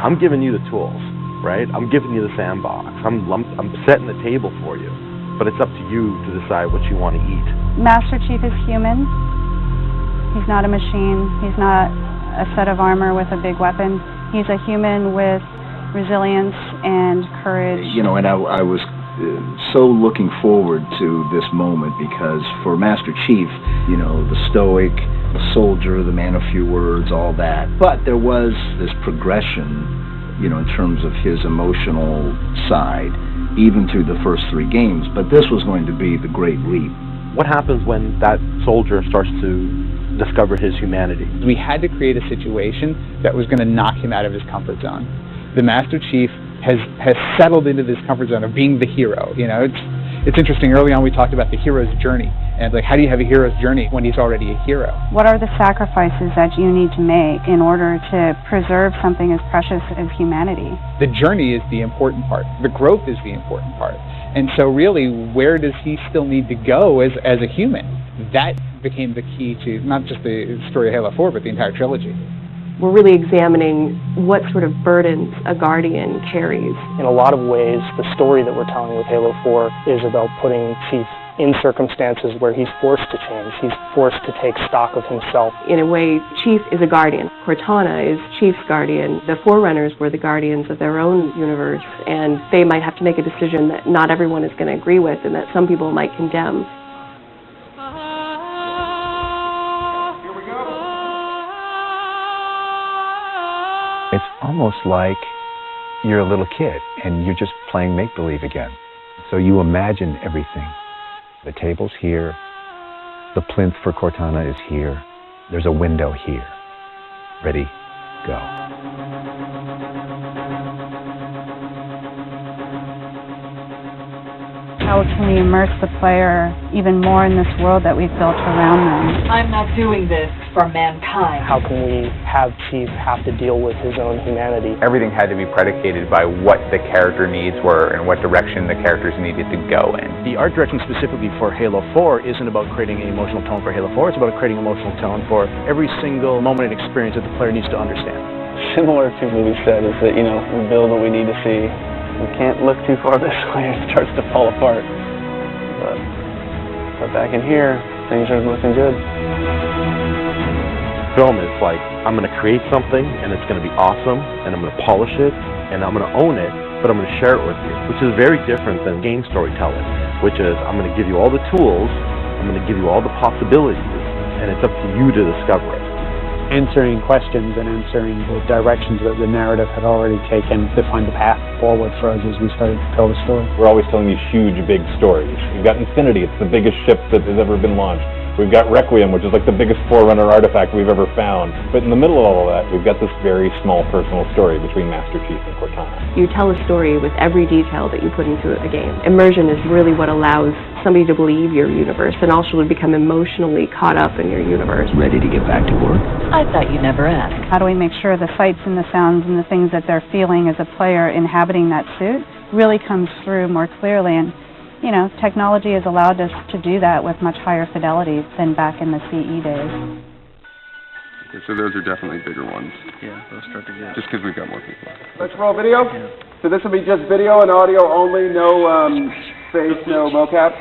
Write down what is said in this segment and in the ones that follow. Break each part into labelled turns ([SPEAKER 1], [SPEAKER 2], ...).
[SPEAKER 1] I'm giving you the tools, right? I'm giving you the sandbox. I'm setting the table for you, but it's up to you to decide what you want to eat.
[SPEAKER 2] Master Chief is human. He's not a machine. He's not a set of armor with a big weapon. He's a human with resilience and courage.
[SPEAKER 3] You know, and I was so looking forward to this moment because for Master Chief, you know, the stoic, the soldier, the man of few words, all that. But there was this progression, you know, in terms of his emotional side, even through the first 3 games. But this was going to be the great leap.
[SPEAKER 1] What happens when that soldier starts to discover his humanity?
[SPEAKER 4] We had to create a situation that was going to knock him out of his comfort zone. The Master Chief has settled into this comfort zone of being the hero. You know, it's interesting. Early on, we talked about the hero's journey, and like, how do you have a hero's journey when he's already a hero? What
[SPEAKER 2] are the sacrifices that you need to make in order to preserve something as precious as humanity?
[SPEAKER 4] The journey is the important part. The growth is the important part. And so, really, where does he still need to go as a human? That became the key to not just the story of Halo 4, but the entire trilogy.
[SPEAKER 5] We're really examining what sort of burdens a Guardian carries.
[SPEAKER 6] In a lot of ways, the story that we're telling with Halo 4 is about putting Chief in circumstances where he's forced to change. He's forced to take stock of himself.
[SPEAKER 5] In a way, Chief is a Guardian. Cortana is Chief's Guardian. The Forerunners were the Guardians of their own universe, and they might have to make a decision that not everyone is going to agree with and that some people might condemn.
[SPEAKER 7] It's almost like you're a little kid and you're just playing make-believe again. So you imagine everything. The table's here, the plinth for Cortana is here, there's a window here. Ready, go.
[SPEAKER 2] How can we immerse the player even more in this world that we've built around them?
[SPEAKER 8] I'm not doing this for mankind.
[SPEAKER 6] How can we have Chief have to deal with his own humanity?
[SPEAKER 9] Everything had to be predicated by what the character needs were and what direction the characters needed to go in.
[SPEAKER 1] The art direction specifically for Halo 4 isn't about creating an emotional tone for Halo 4, it's about creating an emotional tone for every single moment and experience that the player needs to understand.
[SPEAKER 6] Similar to what we said is that, you know, we build what we need to see. We can't look too far this way, it starts to fall apart. But back in here, things are looking good.
[SPEAKER 1] Film is like, I'm going to create something and it's going to be awesome and I'm going to polish it and I'm going to own it, but I'm going to share it with you, which is very different than game storytelling, which is I'm going to give you all the tools, I'm going to give you all the possibilities, and it's up to you to discover it.
[SPEAKER 10] Answering questions and answering the directions that the narrative had already taken to find the path forward for us as we started to tell the story.
[SPEAKER 11] We're always telling these huge, big stories. We've got Infinity, it's the biggest ship that has ever been launched. We've got Requiem, which is like the biggest Forerunner artifact we've ever found. But in the middle of all of that, we've got this very small personal story between Master Chief and Cortana.
[SPEAKER 5] You tell a story with every detail that you put into a game. Immersion is really what allows somebody to believe your universe and also to become emotionally caught up in your universe.
[SPEAKER 3] Ready to get back to work?
[SPEAKER 8] I thought you never asked.
[SPEAKER 2] How do we make sure the sights and the sounds and the things that they're feeling as a player inhabiting that suit really comes through more clearly? And you know, technology has allowed us to do that with much higher fidelity than back in the CE days.
[SPEAKER 12] Okay, so those are definitely bigger ones.
[SPEAKER 6] Yeah, those start to get...
[SPEAKER 12] Just because we've got more people.
[SPEAKER 13] Let's roll video. Yeah. So this will be just video and audio only, no face, no mocap.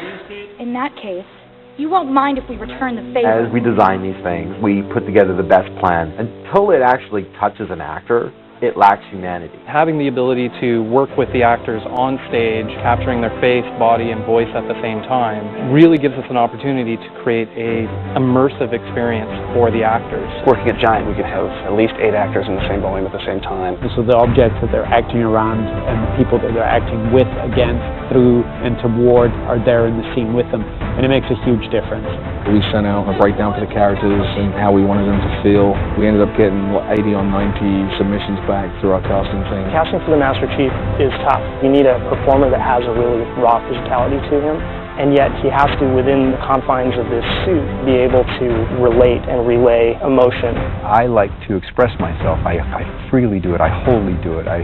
[SPEAKER 14] In that case, you won't mind if we return the favor.
[SPEAKER 1] As we design these things, we put together the best plan. Until it actually touches an actor, it lacks humanity.
[SPEAKER 15] Having the ability to work with the actors on stage, capturing their face, body, and voice at the same time, really gives us an opportunity to create an immersive experience for the actors.
[SPEAKER 6] Working at Giant, we could have at least 8 actors in the same volume at the same time.
[SPEAKER 10] And so the objects that they're acting around and the people that they're acting with, against, through, and toward are there in the scene with them. And it makes a huge difference.
[SPEAKER 16] We sent out a breakdown for the characters and how we wanted them to feel. We ended up getting 80 on 90 submissions back through our casting team.
[SPEAKER 6] Casting for the Master Chief is tough. You need a performer that has a really raw physicality to him, and yet he has to, within the confines of this suit, be able to relate and relay emotion.
[SPEAKER 7] I like to express myself. I freely do it. I wholly do it. I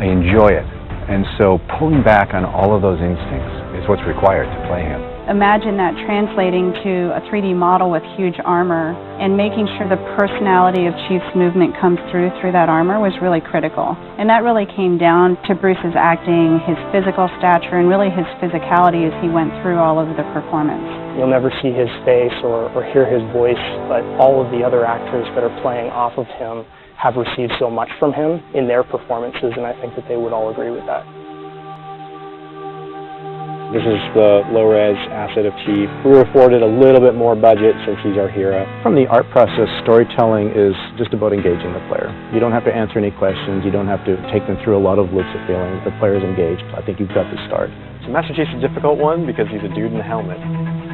[SPEAKER 7] enjoy it. And so pulling back on all of those instincts is what's required to play him.
[SPEAKER 2] Imagine that translating to a 3D model with huge armor and making sure the personality of Chief's movement comes through that armor was really critical. And that really came down to Bruce's acting, his physical stature, and really his physicality as he went through all of the performance.
[SPEAKER 6] You'll never see his face or hear his voice, but all of the other actors that are playing off of him have received so much from him in their performances, and I think that they would all agree with that.
[SPEAKER 17] This is the low-res asset of Chief. We were afforded a little bit more budget since he's our hero.
[SPEAKER 18] From the art process, storytelling is just about engaging the player. You don't have to answer any questions. You don't have to take them through a lot of loops of feeling. The player's engaged. I think you've got to start.
[SPEAKER 17] So Master Chief's a difficult one because he's a dude in a helmet.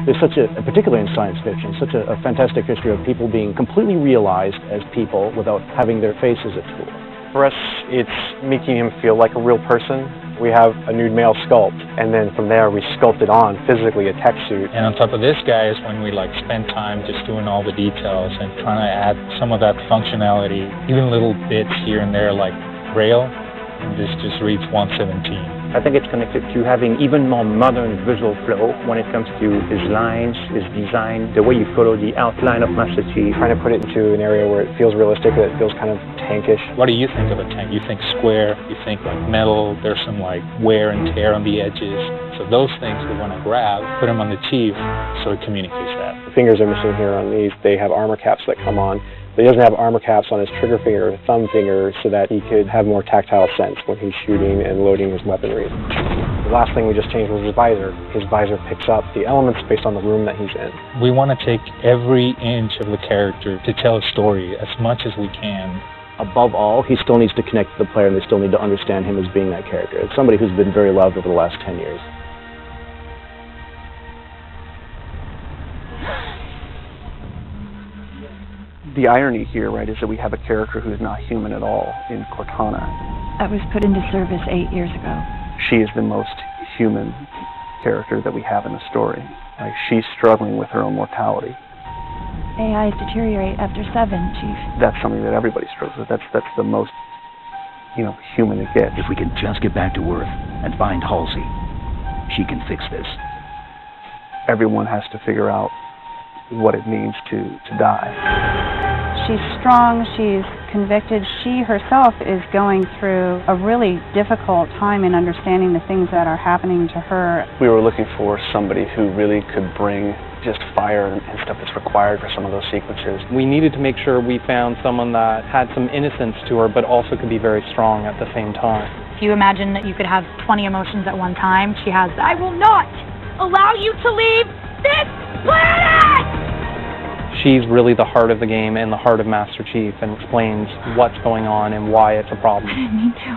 [SPEAKER 18] There's such particularly in science fiction, such a fantastic history of people being completely realized as people without having their face as a tool.
[SPEAKER 17] For us, it's making him feel like a real person. We have a nude male sculpt, and then from there we sculpted on physically a tech suit.
[SPEAKER 19] And on top of this, guys, when we spend time just doing all the details and trying to add some of that functionality, even little bits here and there like rail, and this just reads 117.
[SPEAKER 20] I think it's connected to having even more modern visual flow when it comes to his lines, his design, the way you follow the outline of Master Chief.
[SPEAKER 17] Trying to put it into an area where it feels realistic, that it feels kind of tankish.
[SPEAKER 19] What do you think of a tank? You think square, you think metal, there's some wear and tear on the edges. So those things we want to grab, put them on the Chief so it communicates that.
[SPEAKER 17] The fingers are missing here on these. They have armor caps that come on. But he doesn't have armor caps on his trigger finger or thumb finger so that he could have more tactile sense when he's shooting and loading his weaponry. The last thing we just changed was his visor. His visor picks up the elements based on the room that he's in.
[SPEAKER 19] We want to take every inch of the character to tell a story as much as we can.
[SPEAKER 18] Above all, he still needs to connect to the player, and they still need to understand him as being that character. It's somebody who's been very loved over the last 10 years.
[SPEAKER 21] The irony here, right, is that we have a character who's not human at all in Cortana.
[SPEAKER 22] I was put into service 8 years ago.
[SPEAKER 21] She is the most human character that we have in the story. She's struggling with her own mortality.
[SPEAKER 22] AIs deteriorate after 7, Chief.
[SPEAKER 21] That's something that everybody struggles with. That's the most, human it gets.
[SPEAKER 3] If we can just get back to Earth and find Halsey, she can fix this.
[SPEAKER 21] Everyone has to figure out what it means to die.
[SPEAKER 2] She's strong, she's convicted. She herself is going through a really difficult time in understanding the things that are happening to her.
[SPEAKER 21] We were looking for somebody who really could bring just fire and stuff that's required for some of those sequences.
[SPEAKER 15] We needed to make sure we found someone that had some innocence to her, but also could be very strong at the same time.
[SPEAKER 14] If you imagine that you could have 20 emotions at one time, she has, I will not allow you to leave this planet!
[SPEAKER 15] She's really the heart of the game and the heart of Master Chief, and explains what's going on and why it's a problem.
[SPEAKER 22] I didn't mean to.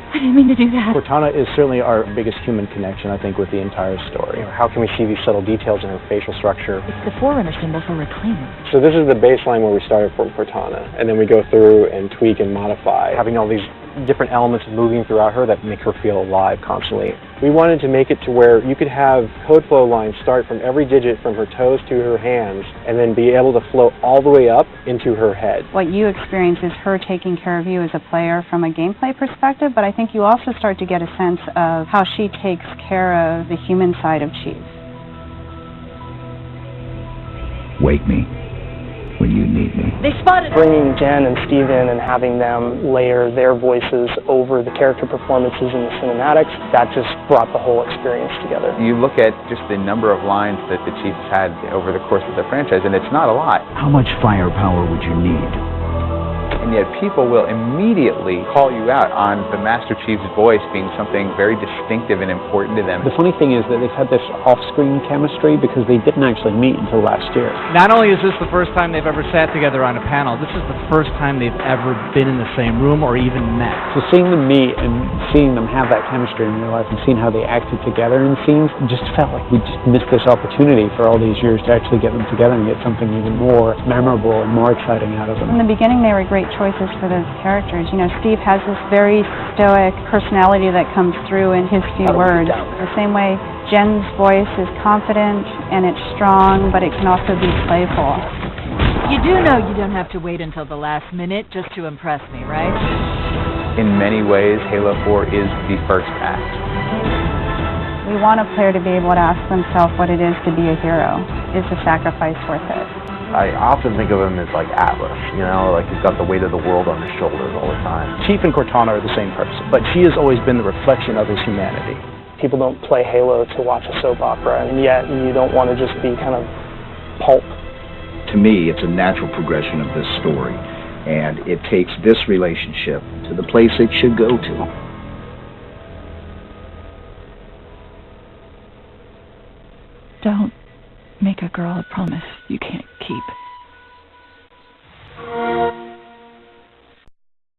[SPEAKER 22] I didn't mean to do that.
[SPEAKER 18] Cortana is certainly our biggest human connection, I think, with the entire story.
[SPEAKER 17] How can we see these subtle details in her facial structure?
[SPEAKER 8] It's the forerunner symbol for reclaiming.
[SPEAKER 17] So this is the baseline where we started from Cortana, and then we go through and tweak and modify, having all these different elements moving throughout her that make her feel alive constantly. We wanted to make it to where you could have code flow lines start from every digit from her toes to her hands, and then be able to flow all the way up into her head.
[SPEAKER 2] What you experience is her taking care of you as a player from a gameplay perspective, but I think you also start to get a sense of how she takes care of the human side of Chief.
[SPEAKER 3] Wake me when you need me.
[SPEAKER 14] They spotted her.
[SPEAKER 6] Bringing Jen and Steve in and having them layer their voices over the character performances in the cinematics, that just brought the whole experience together.
[SPEAKER 9] You look at just the number of lines that the Chiefs had over the course of the franchise, and it's not a lot.
[SPEAKER 3] How much firepower would you need?
[SPEAKER 9] And yet people will immediately call you out on the Master Chief's voice being something very distinctive and important to them.
[SPEAKER 10] The funny thing is that they've had this off-screen chemistry because they didn't actually meet until last year.
[SPEAKER 23] Not only is this the first time they've ever sat together on a panel, this is the first time they've ever been in the same room or even met.
[SPEAKER 10] So seeing them meet and seeing them have that chemistry in real life and seeing how they acted together in scenes, just felt like we just missed this opportunity for all these years to actually get them together and get something even more memorable and more exciting out of them.
[SPEAKER 2] In the beginning, they were great choices for those characters. Steve has this very stoic personality that comes through in his few words. The same way Jen's voice is confident and it's strong, but it can also be playful.
[SPEAKER 8] You do know you don't have to wait until the last minute just to impress me, right?
[SPEAKER 9] In many ways, Halo 4 is the first act.
[SPEAKER 2] We want a player to be able to ask themselves what it is to be a hero. Is the sacrifice worth it?
[SPEAKER 1] I often think of him as like Atlas, you know, like he's got the weight of the world on his shoulders all the time.
[SPEAKER 18] Chief and Cortana are the same person, but she has always been the reflection of his humanity.
[SPEAKER 6] People don't play Halo to watch a soap opera, and yet you don't want to just be kind of pulp.
[SPEAKER 3] To me, it's a natural progression of this story, and it takes this relationship to the place it should go to.
[SPEAKER 22] Don't make a girl a promise you can't keep.